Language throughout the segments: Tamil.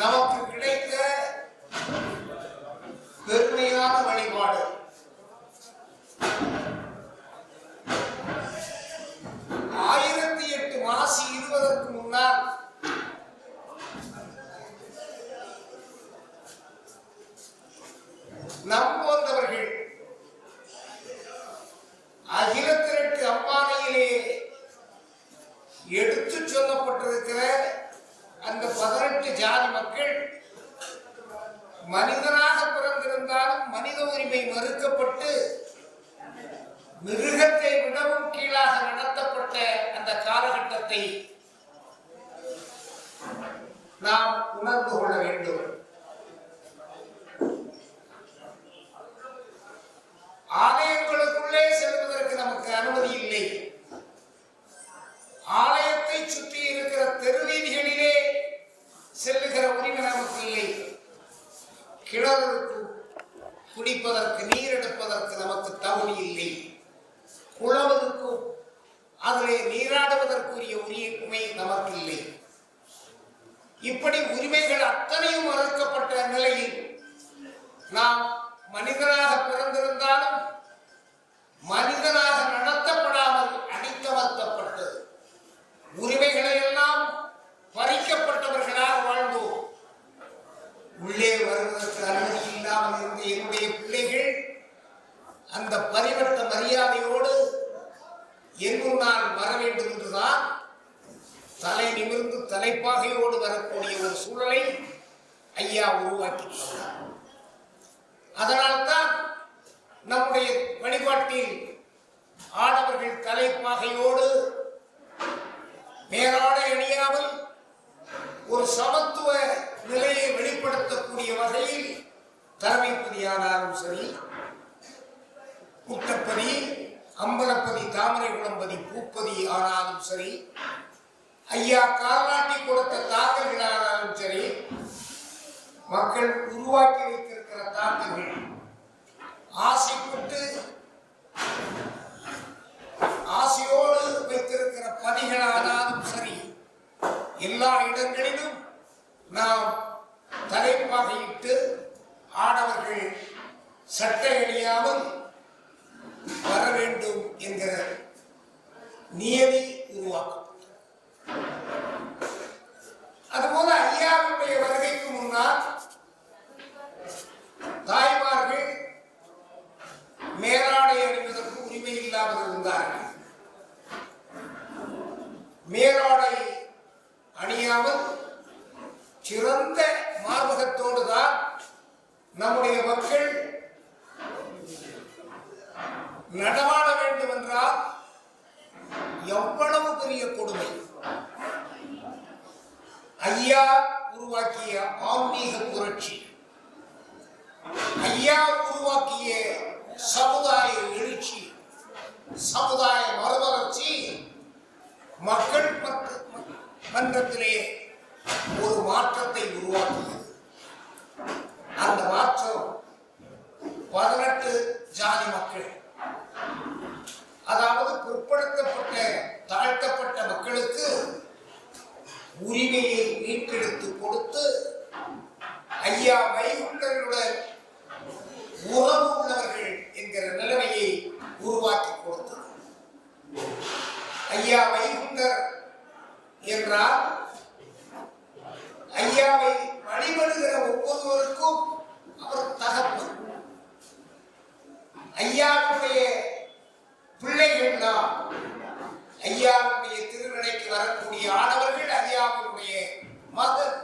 நமக்கு கிடைத்த பெருமையான வழிபாடு. மாசி 20 முன்னால் நம் போன்றவர்கள் அகிலத்திரட்டு அம்பானையிலே எடுத்து சொல்லப்பட்டிருக்கிற அந்த 18 ஜாதி மக்கள் மனிதனாக பிறந்திருந்தாலும் மனித உரிமை மறுக்கப்பட்டு மிருகத்தை விடவும் கீழாக நடத்தப்பட்ட அந்த காலகட்டத்தை நாம் உணர்ந்து கொள்ள வேண்டும். ஆலயங்களுக்குள்ளே செல்வதற்கு நமக்கு அனுமதி இல்லை. ஆலயத்தை சுற்றி இருக்கிற தெருவீதிகளிலே செல்லுகிற உரிமை நமக்கு இல்லை. கிணறுக்கு குடிப்பதற்கு நீர் எடுப்பதற்கு நமக்கு தகுதி இல்லை. குளவருக்கும் அதிலே நீராடுவதற்குரிய உரிமை நமக்கு இல்லை. இப்படி உரிமைகள் அத்தனையும் மறுக்கப்பட்ட நிலையில் நாம் மனிதனாக பிறந்திருந்தாலும் மனிதனாக நடத்தப்படாமல் அடித்தமர்த்தப்பட்டு உரிமைகளை எல்லாம் பறிக்கப்பட்டவர்களாக வாழ்ந்தோம். உள்ளே வருவதற்கு அனுமதி இல்லாமல் இருந்த என்னுடைய பிள்ளைகள் அந்த பரிவட்ட மரியாதையோடு எங்கும் நான் வர வேண்டும் என்றுதான் தலை நிமிர்ந்து தலைப்பாகையோடு வரக்கூடிய ஒரு சூழலை ஐயா உருவாக்கி சொன்னார். அதனால்தான் நம்முடைய வழிபாட்டில் ஆடவர்கள் தலைப்பாகையோடு மேலாடை அணியாமல் ஒரு சமத்துவ நிலையை வெளிப்படுத்தக்கூடிய வகையில் தலைமைப்பதியானாலும் சரி, குட்டப்பதி, அம்பலப்பதி, தாமரை குளம்பதி, பூப்பதி ஆனாலும் சரி, ஐயா கால்நாட்டி கொடுத்த தாக்கல்களானாலும் சரி, மக்கள் உருவாக்கி வைத்திருக்கிற தாக்கல்கள் ஆசைப்பட்டு ஆசையோடு வைத்திருக்கிற பதிகளானாலும் சரி, எல்லா இடங்களிலும் நாம் தலைப்பாகையிட்டு ஆடவர்கள் சட்டை அணியாமல் வர வேண்டும் என்கிற நியதி உருவாக்கப்பட்டது. அதுபோல ஐயாவுடைய வருகைக்கு முன்னால் தாய்மார்கள் மேலாடை அணிவதற்கு உரிமை இல்லாமல் இருந்தார்கள். மேலாடை அணியாமல் சிறந்த மார்பகத்தோடு தான் நம்முடைய மக்கள் நடமாட வேண்டும் என்றால் எவ்வளவு பெரிய கொடுமை! ஐயா உருவாக்கிய ஆன்மீக புரட்சி, ஐயா உருவாக்கிய சமுதாய எழுச்சி, சமுதாய மறுமலர்ச்சி மக்கள் மன்றத்திலே ஒரு மாற்றத்தை உருவாக்கியது. அந்த மாற்றம் 18 ஜாதி மக்கள், அதாவது பிற்படுத்தப்பட்ட தாழ்த்தப்பட்ட மக்களுக்கு உரிமையை மீட்டெடுத்து கொடுத்து ஐயா வைகுண்டர்களுடன் உறவு உள்ளவர்கள் என்கிற நிலைமையை உருவாக்கி கொடுத்தது. ஐயா வைகுண்டர் என்றால் ஐயாவை வழிபடுகிற ஒவ்வொருவருக்கும் அவர் தகப்பன். ஐயாவுடைய பிள்ளைகள் தான் ஐயாவுடைய திருநடைக்கு வரக்கூடிய ஆடவர்கள் ஐயாவுடைய மகன்,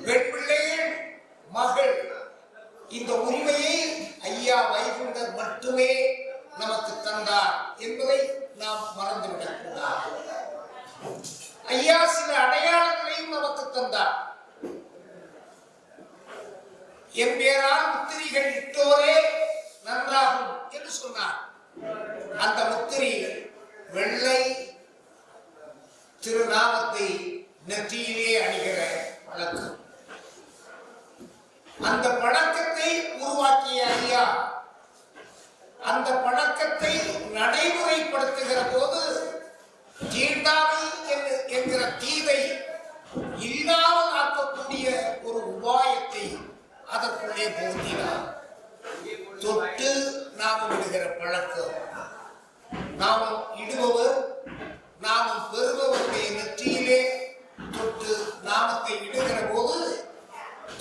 பெண் பிள்ளைகள் மகள். இந்த உரிமையை ஐயா வைகுண்டர் மட்டுமே நமக்கு தந்தார் என்பதை நாம் மறந்துவிடக் கூடாது. ஐயா சில அடையாளங்களையும் நமக்கு தந்தார். என் பேரால் முத்திரிகள் இட்டோரே நன்றாகும் என்று சொன்னார். அந்த முத்திரி வெள்ளை திருநாமத்தை நெற்றியிலே அணிகிற பழக்கம். அந்த பழக்கத்தை உருவாக்கிய ஐயா அந்த பழக்கத்தை நடைமுறைப்படுத்துகிற உள்ளே புகுத்தினார். தொட்டு நாமம் இடுகிற பழக்கம். நாமம் இடுபவர் நாமம் பெறுபவருடைய நெற்றியிலே தொட்டு நாமத்தை இடுகிற போது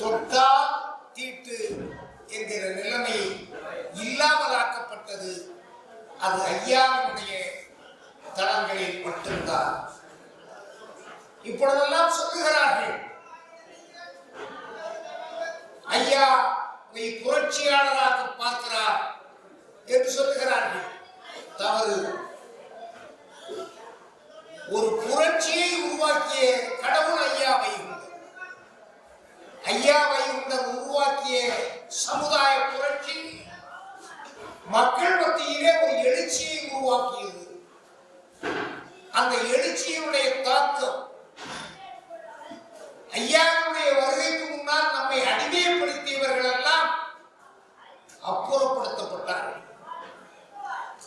தொட்டால் தீட்டு என்கிற நிலைமை இல்லாமலாக்கப்பட்டது. அது ஐயாவுடைய தளங்களில் மட்டும்தான். இப்பொழுதெல்லாம் சொல்லுகிறார்கள், ஐயா புரட்சியாளராக பார்க்கிறார் என்று சொல்லுகிறார்கள். தவறு. ஒரு புரட்சியை உருவாக்கிய கடவுள் ஐயா வைகுண்டர். ஐயா வைகுண்டர் உருவாக்கிய சமுதாய புரட்சி மக்கள் மத்தியிலே ஒரு எழுச்சியை உருவாக்கியது. அந்த எழுச்சியினுடைய தாக்கம் ஐயாவுடைய வருகைக்கு முன்னால் நம்மை அடிமைப்படுத்தியவர்கள் எல்லாம் அப்புறப்படுத்தப்பட்டார்கள்.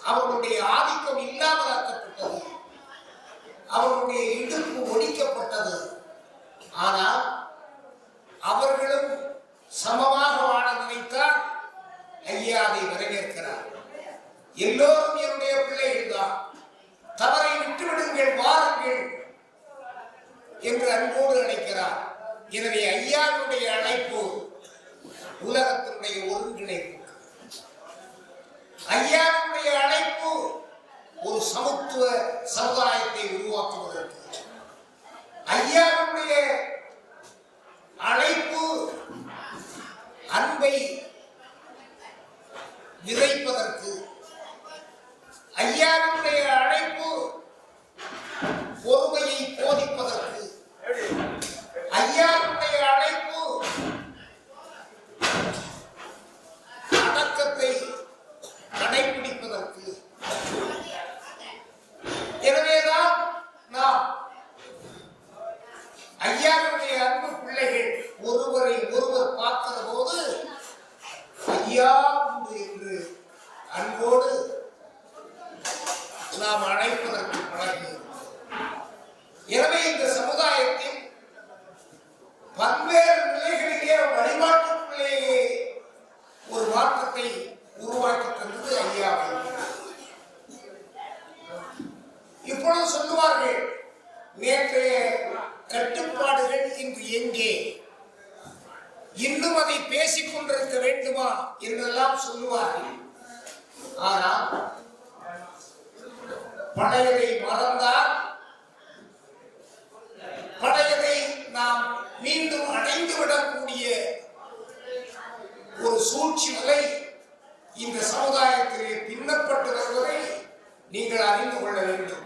அவர்களுடைய ஆதிக்கம் இல்லாமலாக்கப்பட்டது. அவர்களுடைய இடுப்பு ஒழிக்கப்பட்டது. ஆனால் அவர்களும் சமமாக வாழ நினைத்தால் ஐயா அதை வரவேற்கிறார். எல்லோரும் என்னுடைய பிள்ளைகள் தான், தவறை விட்டுவிடுங்கள், வாருங்கள் என்று அன்போடு அழைக்கிறார். எனவே ஐயாவுடைய அழைப்பு உலகத்தினுடைய ஒருங்கிணைப்பு. ஐயாவுடைய அழைப்பு ஒரு சமத்துவ சமுதாயத்தை உருவாக்குவதற்கு. ஐயாவுடைய அழைப்பு அன்பை விதைப்பதற்கு. ஐயாவுடைய அழைப்பு பொறுமையை போதிப்பதற்கு. ஐயாவுடைய அழைப்பு அடக்கத்தை கடைபிடிப்பதற்கு. எனவேதான் நாம் ஐயாவுடைய அன்பு பிள்ளைகள் ஒருவரை ஒருவர் பார்க்கிற போது ஐயா என்று அன்போடு நாம் அழைப்பதற்கு பழகுகிறோம். எனவே இந்த சமுதாயத்தில் பல்வேறு நிலைகளிலே வழிபாட்டுக்குள்ளேயே ஒரு மாற்றத்தை உருவாக்கி தந்தது ஐயாவை. இப்பொழுது சொல்லுவார்கள், நேற்றைய கட்டுப்பாடுகள் இன்று எங்கே, இன்னும் அதை பேசிக் கொண்டிருக்க வேண்டுமா என்றெல்லாம் சொல்லுவார்கள். ஆனால் பழையதை மறந்தால் பழையதை நாம் மீண்டும் அடைந்துவிடக்கூடிய ஒரு சூழ்ச்சி நிலை இந்த சமுதாயத்திலே பின்னப்பட்டு வருவதை நீங்கள் அறிந்து கொள்ள வேண்டும்.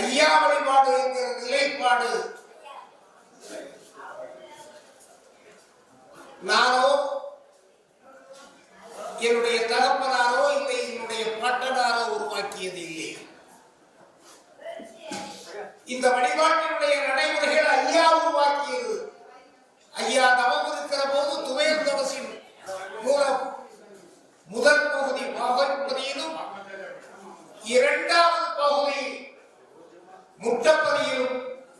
ஐயா வழிபாடு என்கிற நிலைப்பாடு நானோ என்னுடைய தகப்பனாரோ இல்லை என்னுடைய பாட்டனாரோ உருவாக்கியது இல்லை. இந்த வழிபாட்டினுடைய நடைமுறைகள் ஐயா உருவாக்கியது. ஐயா தவம் இருக்கிற போது துவையல் தவசின் மூலம் முதல் பகுதி பகுதியிலும் இரண்டாவது பகுதி முட்டப்பதியிலும்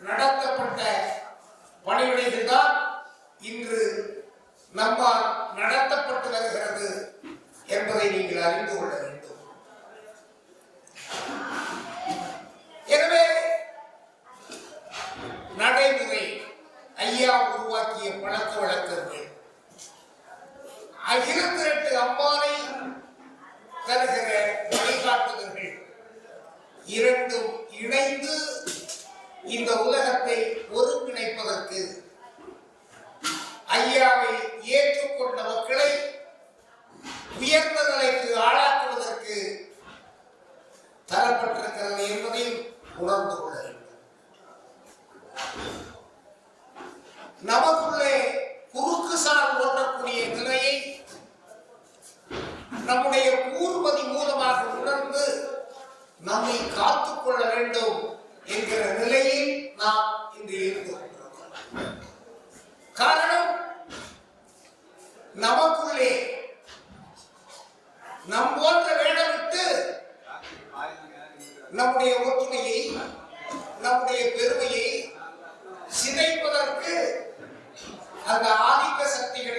நடத்தப்பட்ட பணிவிடைகள் தான் இன்று நம்மால் நடத்தப்பட்டு வருகிறது என்பதை நீங்கள் அறிந்து கொள்ள வேண்டும். எனவே நடைமுறை ஐயா உருவாக்கிய பழக்க வழக்கங்கள் அகிலத்திரட்டு அம்மானை தருகிற வழிகாட்டுதல்கள் இரண்டும் இணைந்து இந்த உலகத்தை ஒருங்கிணைப்பதற்கு, ஐயாவை ஏற்றுக்கொண்ட மக்களை உயர்ந்த நிலைக்கு ஆளாக்குவதற்கு தரப்பட்டிருக்கிறது என்பதையும் உணர்ந்து கொள்ள வேண்டும். நமக்குள்ளே குறுக்கு சால் ஓட்டக்கூடிய நிலையை நம்முடைய கூர்மதி மூலமாக உணர்ந்து நம்மை காத்துக்கொள்ள வேண்டும் என்கிற நிலையில் நாம் இன்று இருந்து கொண்டிருக்கிறோம். காரணம், நமக்குள்ளே நம் போன்ற வேடமிட்டு நம்முடைய ஒற்றுமையை, நம்முடைய பெருமையை சிதைப்பதற்கு அந்த ஆதிக்க சக்திகள்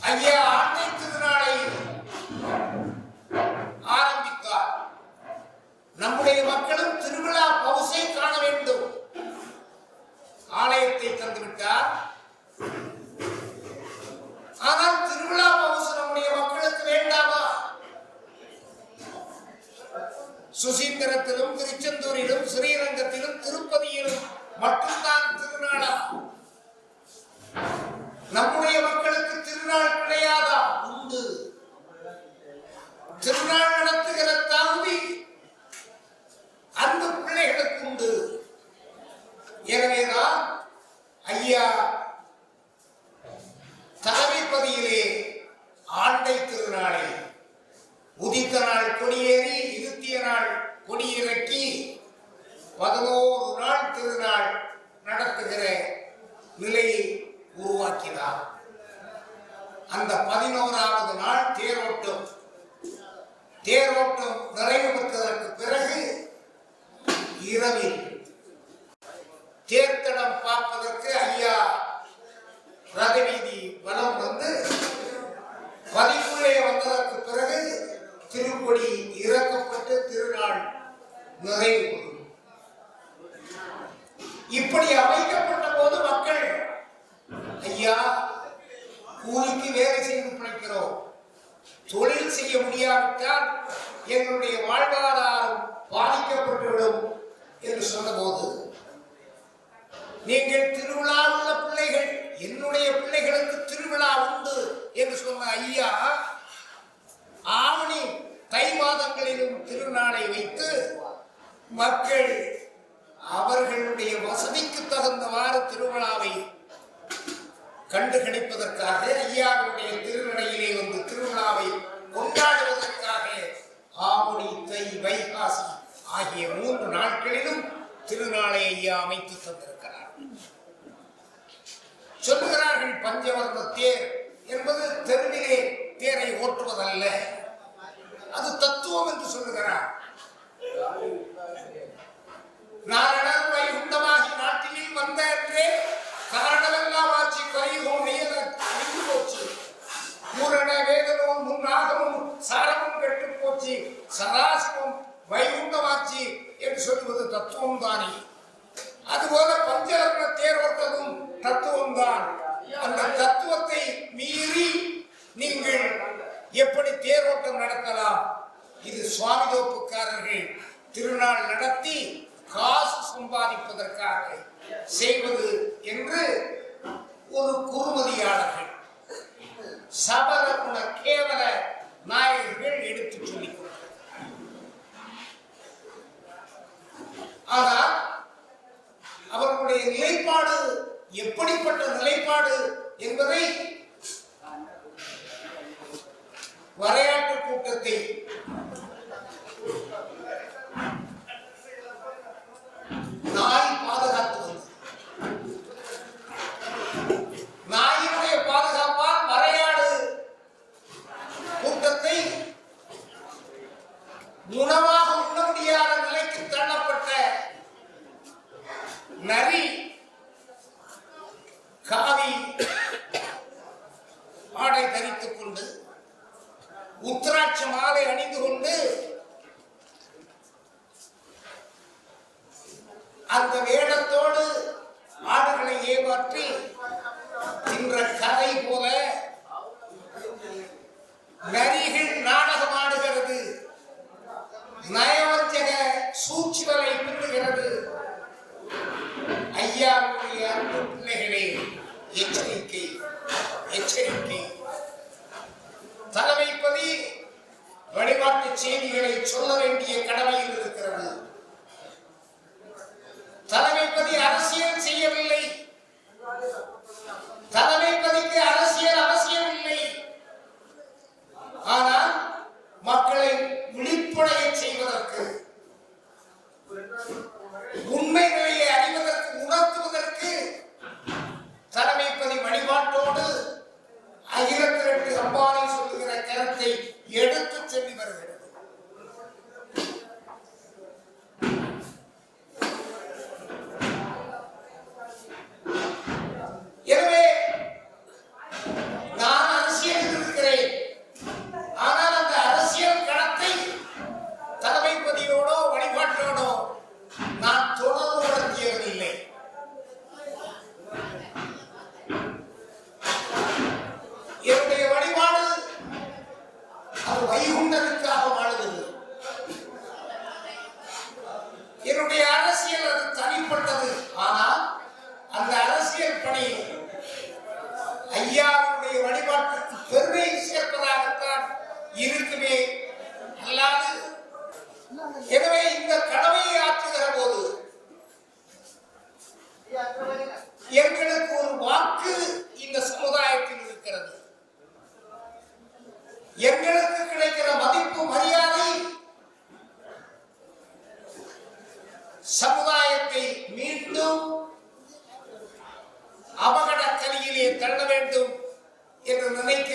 ஐயா ஆண்டை திருநாளை ஆரம்பித்தார். நம்முடைய மக்களும் திருவிழா பவுசை காண வேண்டும். ஆலயத்தை தந்துவிட்டார். ஆனால் திருவிழா பவுசு நம்முடைய மக்களுக்கு வேண்டாமா? சுசீந்திரத்திலும் திருச்செந்தூரிலும் ஸ்ரீரங்கத்திலும் திருப்பதியிலும் மட்டும்தான் திருநாளா? நம்முடைய மக்களுக்கு திருநாள் கிடையாதா? உண்டு. திருநாள் நடத்துகிற தகுதி அந்த பிள்ளைகளுக்கு உண்டு. எனவேதான் ஐயா தலைமைப்பதியிலே ஆண்டை திருநாளை உதித்த நாள் கொடியேறி இருத்திய நாள் கொடியிறக்கி 11 நாள் திருநாள் நடத்துகிற நிலையை உருவாக்கினார். அந்த 11வது நாள் தேரோட்டம் நிறைவு பெற்றதற்கு பிறகு இரவில் தேர்தடம் பார்ப்பதற்கு ஐயா ரதவீதி வலம் வந்து பதிக்குள்ளே வந்ததற்கு பிறகு திருக்கொடி இறக்கப்பட்டு திருநாள் நிறைவு பெறும். இப்படி அமைக்கப்பட்ட போது மக்கள், ஐயா கூலிக்கு வேலை செய்து பிழைக்கிறோம், தொழில் செய்ய முடியாவிட்டால் எங்களுடைய வாழ்வாதாரம் பாதிக்கப்பட்டுவிடும் என்று சொன்னபோது, நீங்கள் திருவிழா உள்ள பிள்ளைகள், என்னுடைய பிள்ளைகளுக்கு திருவிழா உண்டு என்று சொன்ன ஐயா ஆவணி தை மாதங்களிலும் திருநாளை வைத்து மக்கள் அவர்களுடைய வசதிக்கு தகுந்தவாறு திருவிழாவை கண்டு கிடைப்பதற்காக ஐயாவுடைய திருநடையிலே வந்து திருவிழாவை கொண்டாடுவதற்காக ஆவணி தை வைகாசி ஆகிய 3 நாட்களிலும் திருநாளை ஐயா அமைத்து தந்திருக்கிறார். சொல்லுகிறார்கள் பஞ்சவர்ண தேர் என்பது தெருவிலே தேரை ஓட்டுவதல்ல, அது தத்துவம் என்று சொல்லுகிறார். நாரணர் வைகுண்டமாகி நாட்டில் வந்த என்றே காரணமெல்லாம் ஆட்சி கரையுகோம் நின்று போச்சு, பூரண வேதமும் முன்னாகமும் சாரமும் கெட்டு போச்சு, சதாசிவம் வைகுண்டமாட்சி என்று சொல்லுவது தத்துவம் தானே. அதுபோல பஞ்சரத்ன தேரோட்டமும் தத்துவம் தான். அந்த தத்துவத்தை மீறி நீங்கள் எப்படி தேரோட்டம் நடத்தலாம்? இது சுவாமி தோப்புக்காரர்கள் திருநாள் நடத்தி காசு சம்பாதிப்பதற்காக செய்வது என்று ஒரு குறுமதியாளர்கள் சபல குண கேவல நாயகர்கள் எடுத்து சொல்லிக் கொடுத்தார். ஆனால் அவர்களுடைய நிலைப்பாடு எப்படிப்பட்ட நிலைப்பாடு என்பதை வரையாட்டு கூட்டத்தை நாய் பாதுகாத்து வந்தது. நாயினுடைய பாதுகாப்பால் வரையாடு கூட்டத்தை உணவாக உண்ண முடியாத நிலைக்கு தள்ளப்பட்ட நரி காவி ஆடை தரித்துக் கொண்டு உத்திராட்ச மாலை அணிந்து கொண்டு அந்த வேடத்தோடு ஆடுகளை ஏமாற்றி என்ற கதை போல நரிகள் நாடகம் ஆடுகிறது, நயவஞ்சக சூழ்ச்சிகளை பின்னுகிறது. ஐயாவுடைய அன்பு பிள்ளைகளே, எச்சரிக்கை எச்சரிக்கை. தலைமைப்பதி வழிபாட்டு செய்திகளை சொல்ல வேண்டிய கடமையில் இருக்கிறது. தலைமைப்பதி அரசியல் செய்யவில்லை, தலைமைப்பதிக்கு அரசியல் அவசியமில்லை. ஆனால் மக்களை விழிப்புடைய செய்வதற்கு, உண்மை நிலையை அறிவதற்கு, உணர்த்துவதற்கு தலைமைப்பதி வழிபாட்டோடு அகிலத்திரட்டு அம்பானி சொல்லுகிற கருத்தை எடுத்து சொல்லி வருகிறது. எனவே நான் அரசியல்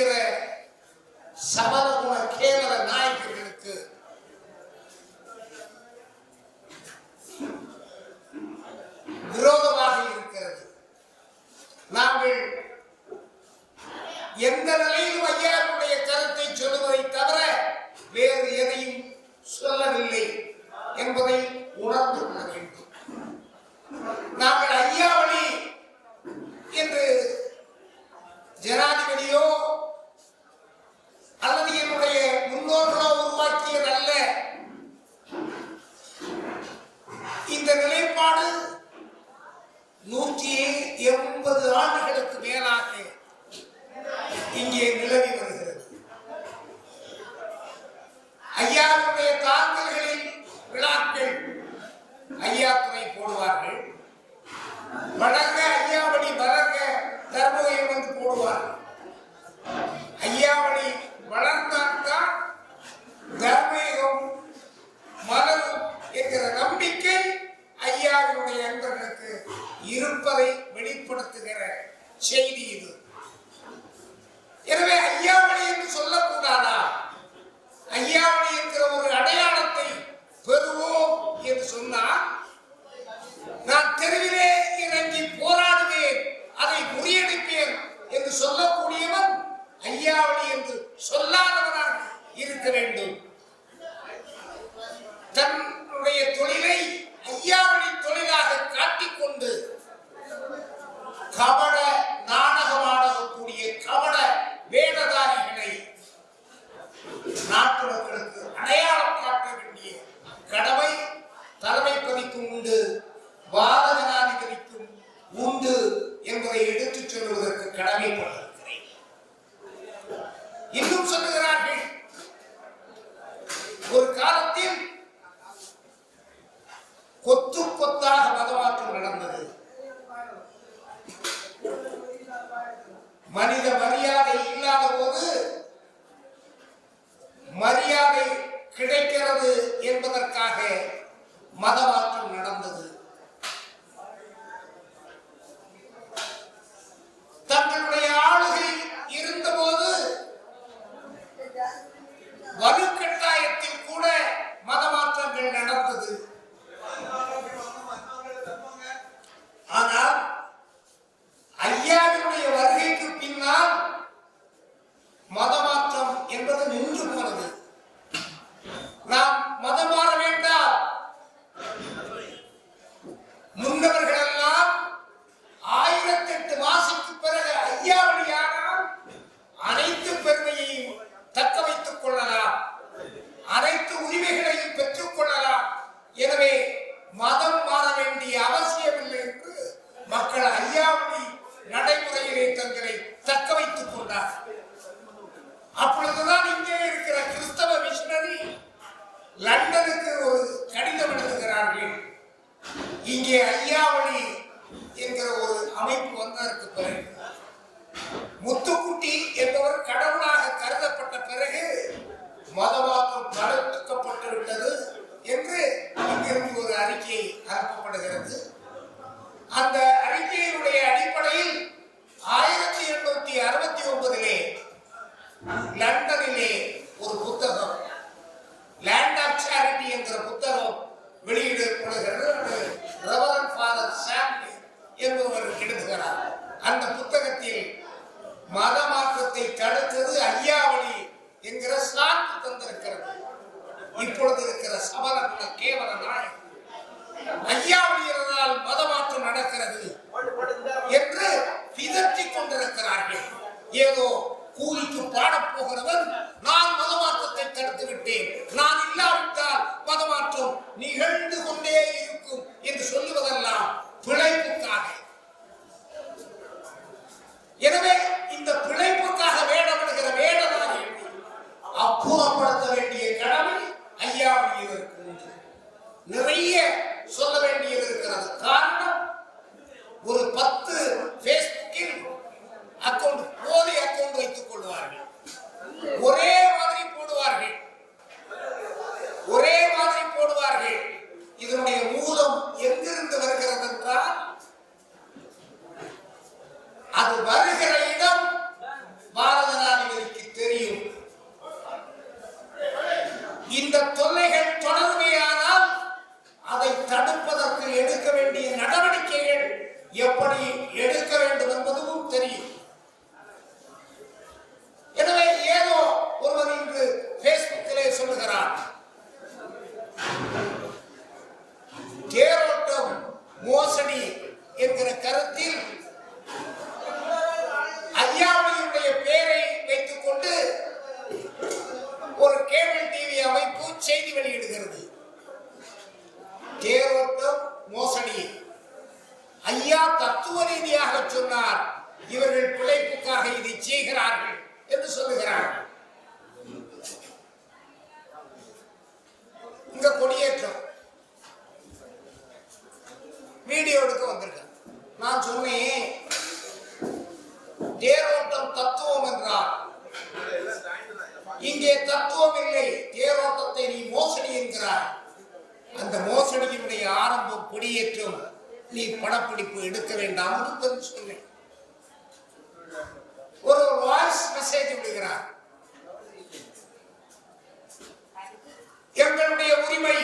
என்கிற சமணகுண கேவல நாயகர்களுக்கு விரோதமாக இருக்கிறது. நாங்கள் எந்த நிலையிலும் ஐயாவுடைய கருத்தை சொல்லுவதை தவிர வேறு எதையும் சொல்லவில்லை என்பதை உணர்ந்து கொள்ள வேண்டும். நாங்கள் ஐயாவளி என்று ஜனாதிபதியோ அல்லது என்னுடைய முன்னோர்களோ உருவாக்கியதல்ல. இந்த நிலைப்பாடு 180 ஆண்டுகளுக்கு மேலாக இங்கே நிலவி வருகிறது. ஐயாவுடைய தாக்கல்களில் விழாக்கள் ஐயா துணை போடுவார்கள், வழங்க ஐயாவளி வளர்க தர்மபுரம் வந்து போடுவார்கள். ஐயாவளி வளர்ந்தால்தான் தர்மயுகம் மலரும் என்கிற நம்பிக்கை ஐயாவினுடைய அன்பர்களுக்கு இருப்பதை வெளிப்படுத்துகிற செய்தி இது. எனவே ஐயாவளி என்று சொல்லக்கூடாதா? ஐயாவளி என்கிற ஒரு அடையாளத்தை பெறுவோம் என்று சொன்னால் நான் தெருவிலே இறங்கி போராடுவேன், அதை முறியடிப்பேன் என்று சொல்லக்கூடியவன் ஐயாவளி என்று சொல்லாதவனாக இருக்க வேண்டும். தன்னுடைய தொழிலை ஐயாவளி தொழிலாக காட்டிக்கொண்டு கபட நாடகமாடக்கூடிய கபட வேடதாரிகளை நாட்டு மக்களுக்கு அடையாளம் காட்ட வேண்டிய கடமை தலைமை பதிக்கும் உண்டு, வாத ஜனாதிபதிக்கும் உண்டு என்பதை எடுத்துச் சொல்வதற்கு கடமைப்பட்டிருக்கிறேன். இன்னும் சொல்லுகிறார்கள், ஒரு காலத்தில் கொத்து கொத்தாக மதமாற்றம் நடந்தது. மனித மரியாதை இல்லாத போது மரியாதை கிடைக்கிறது என்பதற்காக மதமாற்றம் நடந்தது. தங்களுடைய ஆளுகை இருந்தபோது வலுக்கட்டாயத்தில் கூட மதமாற்றங்கள் நடந்தது. ஆனால் ஐயாவினுடைய வருகைக்கு பின்னால் மதமாற்றம் என்பது நின்று போனது. நாம் மதம் மாற வேண்டாம். முன்னவர்கள் எல்லாம் 1008 மாசத்துக்கு பிறகு ஐயாவளியானால் அனைத்து பெருமையையும் தக்க வைத்துக் கொள்ளலாம், அனைத்து உரிமைகளையும் பெற்றுக் கொள்ளலாம். எனவே மதம் மாற வேண்டிய அவசியமில்லை என்று மக்கள் ஐயாவளி நடைமுறையிலே தங்களை தக்க வைத்துக் கொண்டார். அப்பொழுதுதான் இங்கே இருக்கிற கிறிஸ்தவ மிஷனரி லண்டனுக்கு ஒரு கடிதம் எழுதுகிறார்கள். இங்கே ஐயாவளி என்கிற ஒரு அமைப்பு வந்ததற்கு பிறகு முத்துக்குட்டி என்பவர் கடவுளாக கருதப்பட்ட பிறகு மதமாற்றம் தடுக்கப்பட்டு விட்டது என்று இங்கிருந்து ஒரு அறிக்கை அனுப்பப்படுகிறது. அந்த அறிக்கையினுடைய அடிப்படையில் 1869 லண்டனிலே ஒரு புத்தகம், லேண்ட் ஆஃப் சேரிட்டி என்கிற புத்தகம் வெளியிடப்படுகிறது. ரெவரண்ட் ஃபாதர் சாம்பி என்பவர் எழுதுகிறார். அந்த புத்தகத்தில் மதமாற்றத்தை தடுத்தது ஐயாவளி என்கிற சான்று தந்திருக்கிறது. இப்பொழுது இருக்கிற சமணகுண கேவல நாயகர் ஐயாவளியினால் மதமாற்றம் நடக்கிறது என்று பிதற்றிக் கொண்டிருக்கிறார்கள். ஏதோ கூலிக்கு பாடப் போகிறவன் நான் மதமாற்றத்தை தடுத்து விட்டேன், நான் இல்லாவிட்டால் மதமாற்றம் நிகழ்ந்து கொண்டே இருக்கும் என்று சொல்லுவதெல்லாம் பிழைப்புக்காக. எனவே இந்த பிழைப்புக்காக வேடமிடுகிற வேடதாரிகளை அப்புறப்படுத்த வேண்டிய கடமை ஐயாவளியினருக்கு உண்டு. நிறைய சொல்ல வேண்டியது இருக்கிறது. காரணம், ஒரு 10 பேஸ்புக்கில் அக்கௌண்ட், போலி அக்கௌண்ட் வைத்துக் கொள்வார்கள். ஒரே மாதிரி போடுவார்கள், ஒரே மாதிரி போடுவார்கள். இதனுடைய மூலம் எங்கிருந்து வருகிறது என்றால், அது வருகிற இடம் பாரத ஜனாதிபதி இங்கே தத்துவம் இல்லை, தேரோட்டத்தை நீ மோசடி என்கிறாய். அந்த மோசடியினுடைய ஆரம்பம் கொடியேற்றம். நீ படப்பிடிப்பு எடுக்க வேண்டாம் என்று சொன்னேன். ஒரு வாய்ஸ் மெசேஜ் விடுகிறார். எங்களுடைய உரிமை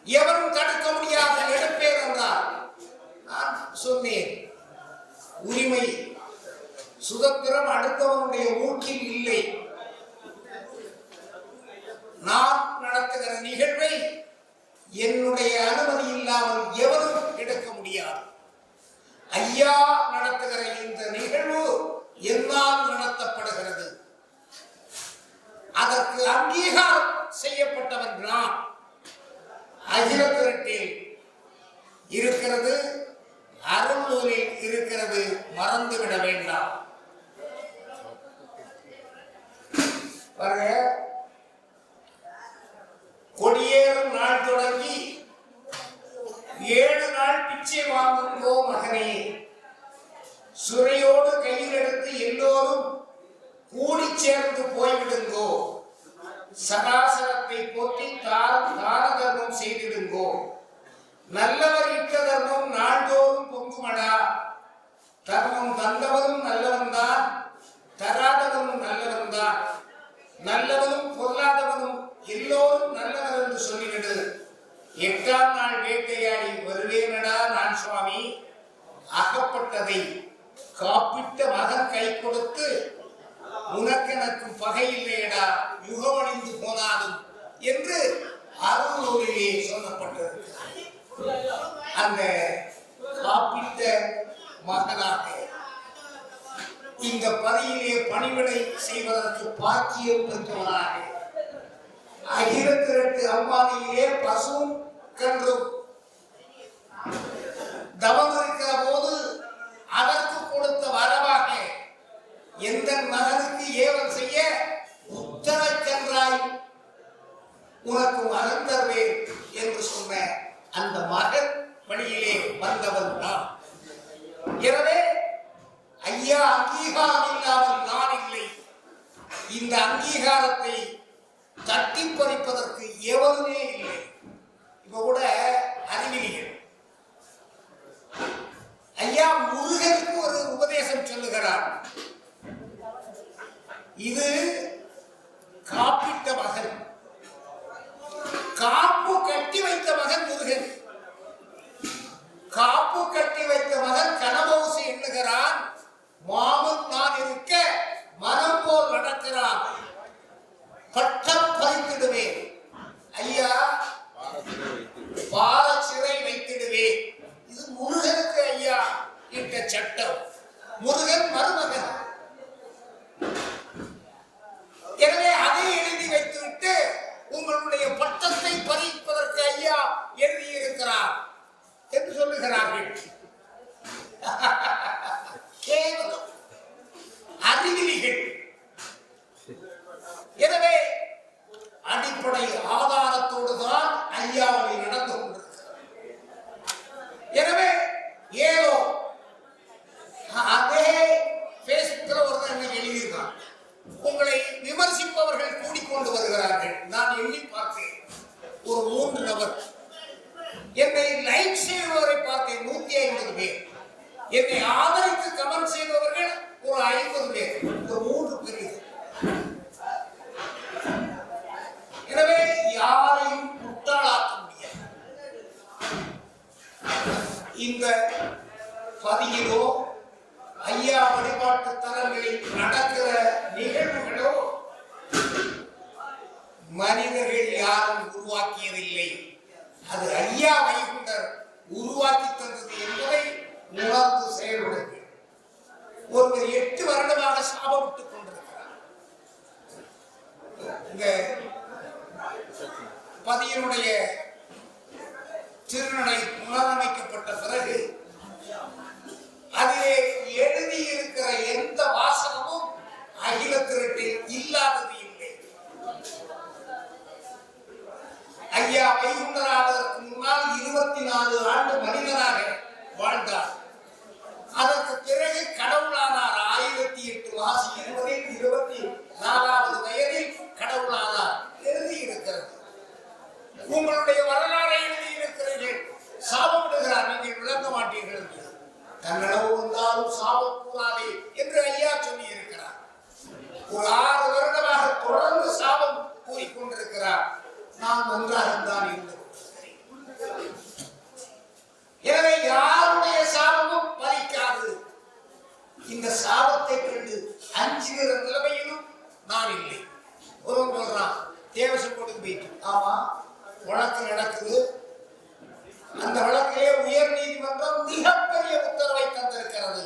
எவரும் தடுக்க முடியாத எடுப்பேன் என்றார். நான் சொன்னேன், உரிமை சுதந்திரம் அடுத்தவனுடைய மூக்கில் இல்லை. நான் நடத்துகிற நிகழ்வை என்னுடைய அனுமதி இல்லாமல் எவரும் எடுக்க முடியாது. ஐயா நடத்துகிற இந்த நிகழ்வு என்னால் நடத்தப்படுகிறது. அதற்கு அங்கீகாரம் செய்யப்பட்டவன் நான். அகில திரட்டில் இருக்கிறது, அருள்நூலில் இருக்கிறது, மறந்துவிட வேண்டாம். பாருங்க, கொடியேறும் நாள் தொடங்கி 7 நாள் பிச்சை வாங்குங்கோ மகனே, சுரையோடு கையில் எடுத்து எல்லோரும் கூடி சேர்ந்து போய்விடுங்கோ, சதாசரத்தை போற்றி தான தர்மம் செய்திடுங்கோ, நல்லவர் இட்ட தர்மம் நாள்தோறும் பொங்குமடா, தர்மம் தந்தவனும் நல்லவன் தான், தராதவனும் நல்லவன் தான், நல்லவனும் பொருளாதவனும் எல்லோரும் நல்லவர் என்று சொல்லிவிடு. 8ஆம் நாள் வேட்டையாடி வருவேனடா நான் சுவாமி, அகப்பட்டதை காப்பிட்ட மகன் கை கொடுத்து உனக்கு எனக்கும் பகை இல்லையடா, யுகமணிந்து போனாலும் என்று அருள்நூலிலே சொல்லப்பட்டது. அந்த காப்பிட்ட மகனாக இந்த பதியிலே பணிவிடை செய்வதற்கு பாக்கியம் பெற்றவனாக அகில திரட்டு அம்பானியிலே பசுவும் கன்றும் தவம் இருக்கிற போது அதற்கு கொடுத்த வரவாக எந்த மகனுக்கு ஏவல் செய்ய உத்தரச்சென்றாய், உனக்கு மகன் தருவேன் என்று சொன்ன அந்த மகன் வழியிலே வந்தவன் தான். எனவே ஐயா அங்கீகாரம் இல்லாமல் நான் இல்லை. இந்த அங்கீகாரத்தை தட்டி பறிப்பதற்கு எவருமே இல்லை. இப்ப கூட அறிவிலிகள் ஐயா முருகனுக்கு ஒரு உபதேசம் சொல்லுகிறார். இது காப்பிட்ட மகன், காப்பு கட்டி வைத்த மகன் முருகன். காப்பு கட்டி வைத்த மகன் கனபௌசி எண்ணுகிறான். மாமன் நான் இருக்க மனம் போல் நடக்கிறான், பட்டம் பறித்திடுவேன். ஐயா பார சிறை வைத்திடுவேன். இது முருகனுக்கு ஐயா இட்ட சட்டம். முருகன் மருமகன். எனவே அதை எழுதி வைத்துவிட்டு உங்களுடைய பட்டத்தை பறிப்பதற்கு ஐயா எழுதியிருக்கிறார் என்று சொல்லுகிறார்கள். கேவலம் அறிவிலிகள். எனவே அடிப்படை ஆதாரத்தோடு தான் ஐயாவை நடந்து கொண்டிருக்கிறார். எனவே ஏதோ அதே பேஸ்புக்கில் ஒருத்தர் எழுதியிருக்கான், உங்களை விமர்சிப்பவர்கள் கூடிக்கொண்டு வருகிறார்கள். நான் எண்ணி பார்த்தேன், ஒரு 3 நபர். என்னை லைக் செய்பவரை பார்த்தேன் 150 பேர். என்னை ஆதரித்து கமெண்ட் செய்பவர்கள் ஒரு 50 பேர். இந்த 3 பெரியது. எனவே யாரையும் முட்டாளாக்க முடியாது. இந்த பதியிலோ ஐயா வழிபாட்டு தலங்களில் நடக்கிற நிகழ்வுகளோ மனிதர்கள் யாரும் உருவாக்கியதில்லை. அது ஐயா வைகுண்டர் உருவாக்கி தந்தது என்பதை உணர்ந்து செயல்படுங்கள். ஒருவர் 8 வருடமாக சாபமிட்டுக் கொண்டிருக்கிறார். இந்த பதியினுடைய திருநடை புனரமைக்கப்பட்ட பிறகு அதிலே எழுதியிருக்கிற எந்த வாசகமும் அகில திரட்டில் இல்லாதது இல்லை. ஐயா வைகுண்டராவதற்கு முன்னால் 24 ஆண்டு மனிதனாக வாழ்ந்தார். அதற்கு பிறகு கடவுளானார். 1008 மாசி 20 24 அஞ்சுகிற நிலைமையிலும் நான் இல்லை. ஒருவன் சொல்றான் தேவசம் கொடுத்து போயிட்டு, ஆமா வழக்கு நடக்குது, அந்த வழக்கிலே உயர் நீதிமன்றம் மிகப்பெரிய உத்தரவை தந்திருக்கிறது,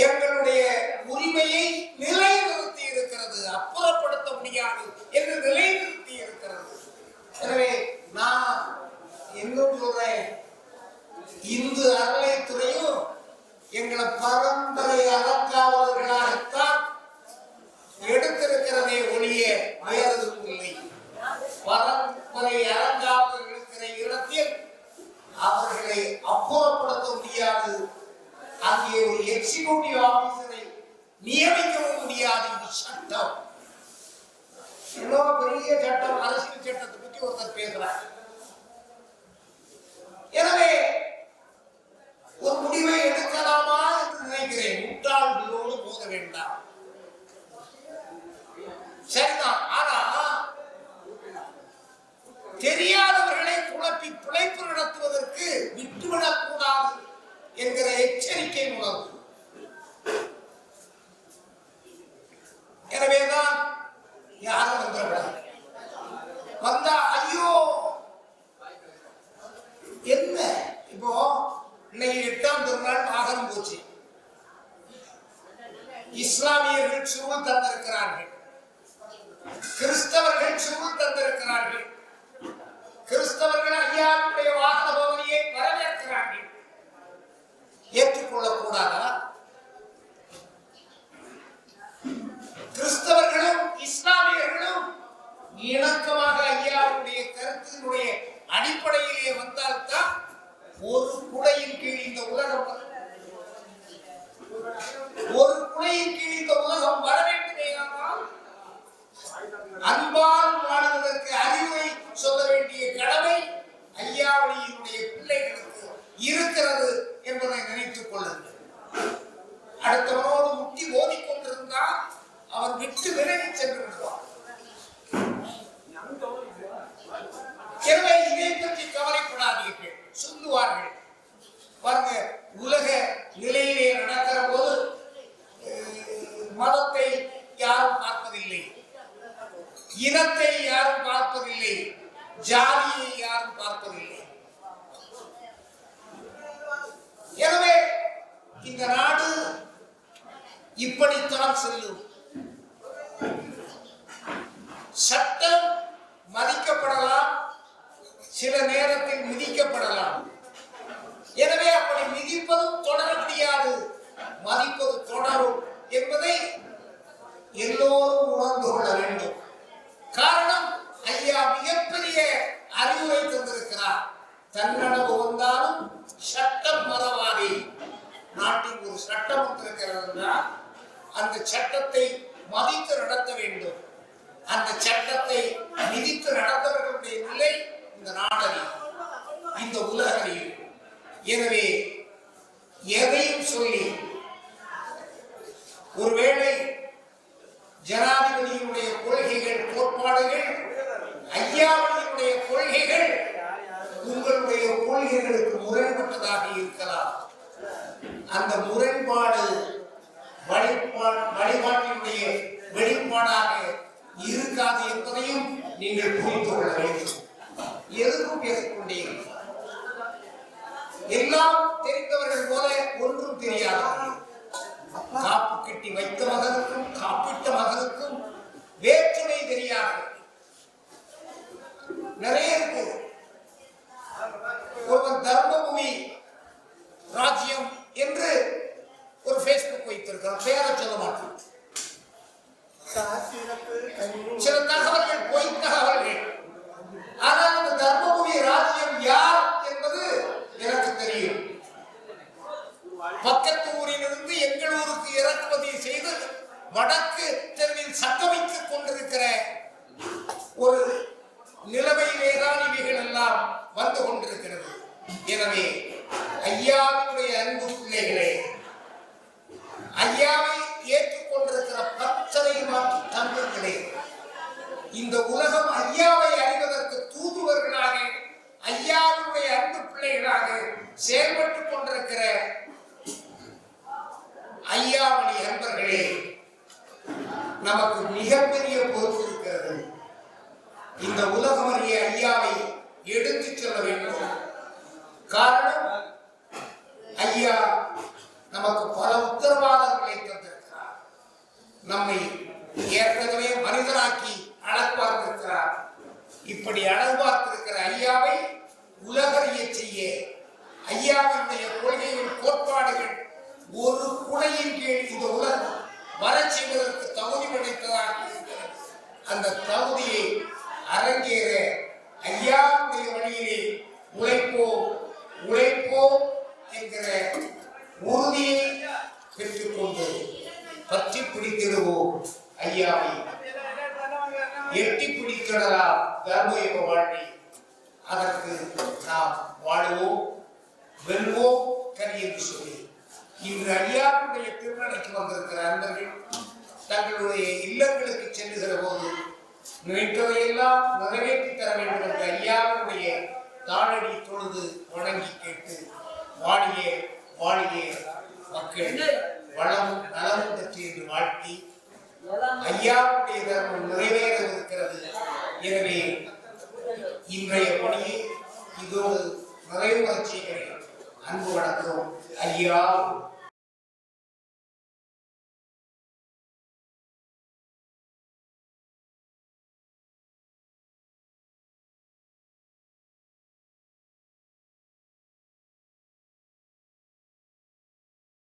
எங்களுடைய உரிமையை நிலைநிறுத்தி இருக்கிறது, அப்புறப்படுத்த முடியாது என்று நிலைநிறுத்தி இருக்கிறது. எனவே நான் இன்னும் சொல்றேன், இந்து அறநிலையத்துறையும் எங்களை பரம்பரை அறக்காவலர்களாகத்தான் எடுத்திருக்கிறதே ஒழிய வேறதும் இல்லை. பரம்பரை அறங்காவலர்கள் இருக்கிற இடத்தில் அவர்களை அப்புறப்படுத்த முடியாது, அங்கே ஒரு எக்ஸிகியூட்டிவ் ஆபீசரை நியமிக்கவும் முடியாது. இது சட்டம், எவ்வளவு பெரிய சட்டம், அரசியல் சட்டத்தை பற்றி ஒருத்தர் பேசுறார். எனவே ஒரு முடிவை எடுக்கலாமா என்று நினைக்கிறேன். முட்டாள்களோடு மோத வேண்டாம், சரிதான். ஆனா தெரியாதவர்களை குழப்பி பிழைப்பு நடத்துவதற்கு விட்டுவிடக் கூடாது என்கிற எச்சரிக்கை உணர்வு. எனவேதான் யாரும் வந்துவிடாது, வந்தா ஐயோ என்ன. இப்போ இன்னைக்கு 8ஆம் திருநாள் வாகனம் போச்சு, இஸ்லாமியர்கள் சுருள் தந்திருக்கிறார்கள், கிறிஸ்தவர்கள் சுருள் தந்திருக்கிறார்கள். கிறிஸ்தவர்கள் ஐயாவுடைய வாகன பவனியை வரவேற்கிறார்கள். ஏற்றுக்கொள்ளக் கூடாதா? கிறிஸ்தவர்களும் இஸ்லாமியர்களும் இணக்கமாக ஐயாவுடைய கருத்தினுடைய அடிப்படையிலே வந்தால்தான் ஒரு குடையின் கீழ் இந்த உலகம், ஒரு குடையின் கீழ் இந்த உலகம் வர வேண்டுமேயானால் அன்பால் வாழ்வதற்கு அறிவுரை சொல்ல வேண்டிய கடமை ஐயாவுடைய பிள்ளைகளுக்கு இருக்கிறது என்பதை நினைத்துக் கொள்ளுங்கள். அடுத்தவனோடு முட்டி ஓதிக்கொண்டிருந்தால் அவன் விட்டு விலகி சென்று விடுவான். எனவே இதை பற்றி கவலைப்படாதீர்கள், சொல்லுவார்கள். பாருங்க, உலக நிலையிலே நடக்கிற போது மதத்தை யாரும் பார்ப்பதில்லை, இனத்தை யாரும் பார்ப்பதில்லை, ஜாதியை யாரும் பார்ப்பதில்லை. எனவே இந்த நாடு இப்படித்தான் செல்லும். சட்டம் மதிக்கப்படலாம், சில நேரத்தில் மிதிக்கப்படலாம். எனவே அப்படி மிதிப்பதும் தொடர முடியாது, மதிப்பது தொடரும் என்பதை எல்லோரும் உணர்ந்து கொள்ள வேண்டும். காரணம், ஐயா மிகப்பெரிய அறிவுரை தந்திருக்கிறார். தன்னடவு வந்தாலும் சட்டம் மறவாதே. நாட்டில் ஒரு சட்டம் வந்திருக்கிறது, அந்த சட்டத்தை மதித்து நடத்த வேண்டும். அந்த சட்டத்தை மிதித்து நடந்தவர்களுடைய நிலை இந்த நாடறியும், இந்த உலகறியும். எனவே எதையும் சொல்லி ஒருவேளை ஜனாதிபதியினுடைய கொள்கைகள், கோட்பாடுகள், ஐயாவுடைய கொள்கைகள் உங்களுடைய கொள்கைகளுக்கு முரண்பட்டதாக இருக்கலாம். அந்த முரண்பாடு வழிபாட்டினுடைய வெளிப்பாடாக இருக்காது என்பதையும் நீங்கள் புரிந்து கொள்ள வேண்டும். எதுக்கும் பேசிக்கொண்டே எல்லாம் தெரிந்தவர்கள் போல ஒன்றும் தெரியாதவர்கள். காப்பு கட்டி வைத்த மகனுக்கும் காப்பிட்ட மகனுக்கும் வேற்றுமை தெரியாது. நிறைய இருக்கு. ஒருவன் தர்மபூமி ராஜ்யம் என்று ஒரு பேஸ்புக் வைத்திருக்கிறார், பெயரை சொல்ல மாட்டேன். சில தகவல்கள் பொய் தகவல்கள். ஆனால் அந்த தர்மபுரி ராஜ்யம் யார் என்பது எனக்கு தெரியும். பக்கத்து ஊரிலிருந்து எங்கள் ஊருக்கு இறக்குமதி செய்து வடக்கு தெருவில் சங்கமித்துக் கொண்டிருக்கிற ஒரு நிலைமையிலேதான் இவைகள் எல்லாம் வந்து கொண்டிருக்கிறது. எனவே ஐயாவுடைய அன்பு பிள்ளைகளே, ஐயாவை ஏற்றுக்கொண்டிருக்கிற பக்தரை மாற்று தங்கங்களே, இந்த உலகம் ஐயாவை அறிவதற்கு தூதுவர்களாக, ஐயாவுடைய அன்பு பிள்ளைகளாக செயல்பட்டுக் கொண்டிருக்கிற ஐயாவளி நமக்கு மிகப்பெரிய பொறுப்பு இருக்கிறது. இந்த உலகம் அறிய ஐயாவை எடுத்துச் செல்ல வேண்டும். காரணம், ஐயா நமக்கு பல உத்தரவாதங்களை தந்திருக்கிறார். நம்மை ஏற்கனவே மனிதனாக்கி அழகு பார்த்திருக்கிறார். இப்படி அழகு பார்த்திருக்கிற ஐயாவை உலகறிய செய்ய ஐயாவுடைய கொள்கையின் கோட்பாடுகள் ஒரு குடையின் கீழ் இந்த உலகம் வரச் செய்வதற்கு தகுதி படைத்ததாக இருக்கிறது. அந்த தகுதியை அரங்கேற ஐயாவுடைய வழியிலே உழைப்போம் உழைப்போம் என்கிற உறுதியை பெற்றுக்கொண்டு பற்றி பிடித்திடுவோம். ஐயாவை எட்டி பிடித்திடலாம் தர்மயுக வாழ்வை. அதற்கு நாம் வாழுவோம், வெல்வோம் கனி என்று சொல்லி இன்று ஐயாவுடைய திருநடைக்கு வந்திருக்கிற அன்பர்கள் தங்களுடைய இல்லங்களுக்கு செல்லுகிற போது நினைத்ததையெல்லாம் நிறைவேற்றி தர வேண்டும் என்ற ஐயாவுடைய தாழடி தொழுது வணங்கி கேட்டு வாழிய வாழிய மக்கள் வளமும் நலமும் பெற்று என்று வாழ்த்தி ஐயாவுடைய தர்மம் நிறைவேற இருக்கிறது. எனவே இன்றைய பணியை இதோடு நிறைவு செய்கிறேன். அன்பு வணக்கம். ஐயா.